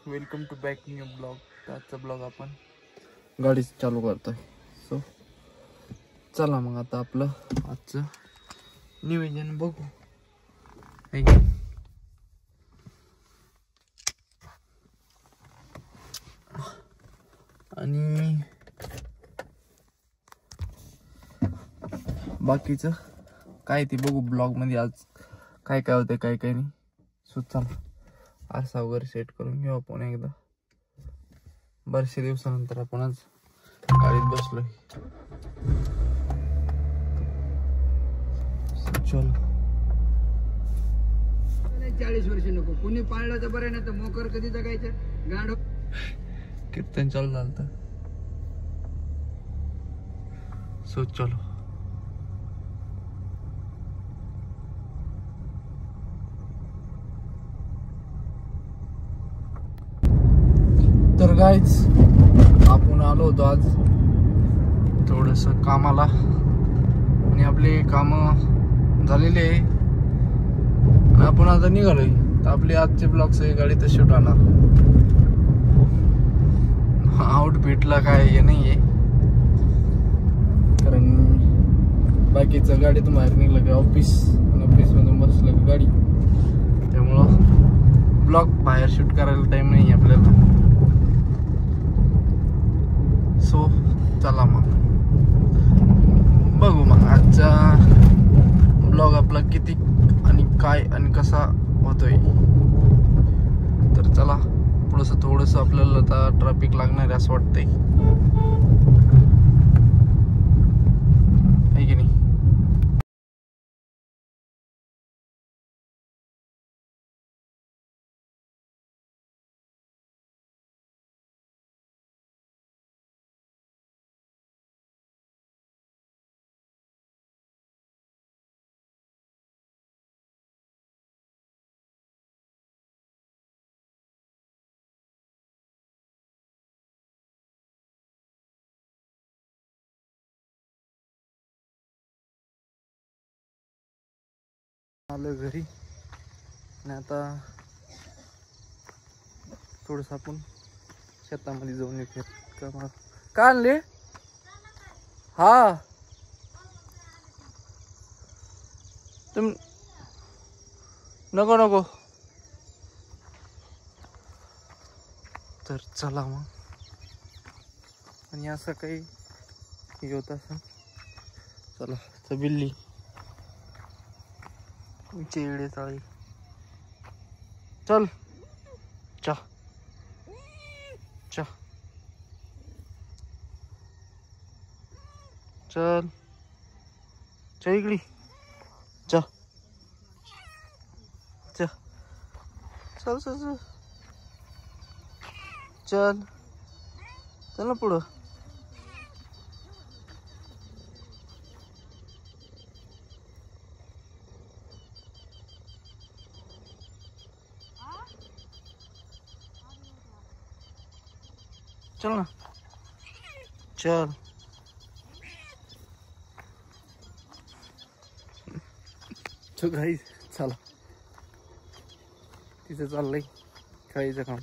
Welcome to back new blog. आजचा blog आपण गाडी चालू करतोय. सो चला मग आता आपलं आजचं नियोजन बघू. आणि बाकीचं काय ते बघू ब्लॉग मध्ये. आज काय काय होतं काय काय नाही. सो चला आरसा वगैरे सेट करून घेऊ आपण एकदा. बरेचशे दिवसानंतर आपण आज गाडीत बसलोय. चल 40 वर्ष नको कोणी पाळलं तर बरं, नाही तर मोकर कधी जगायचं गाड. कीर्तन चालू झालं तर. सो चलो. तर गाईज आपण आलो होतो आज थोडस कामाला आणि आपले काम झालेले आहे. आपण आता निघालोय. तर आपली आजचे ब्लॉग सगळी गाडी तर शूट होणार. आउटफिटला काय हे नाहीये, कारण बाकीचं गाडीतून बाहेर निघलं की ऑफिस मधून बसलं की गाडी, त्यामुळं ब्लॉग बाहेर शूट करायला टाइम नाही आपल्याला. सो चला मग बघू मग आजचा ब्लॉग आपला किती आणि काय आणि कसा होतोय. तर चला थोडंसं आपल्याला आता ट्रॅफिक लागणार आहे असं वाटतंय, आहे की नाही. आलो घरी आणि आता थोडस आपण शेतामध्ये जाऊन येतो. का आणले? हा तुम नको. तर चला मग. आणि असं काही हे होत असं. चला तर बिल्ली चेडे चाळी. चल चा चा चल चा इकडी चा चा चल चल चल चल चल ना पुढं. चल ना चल. तो गाईस चला तिचं चाललंय खायचं काम.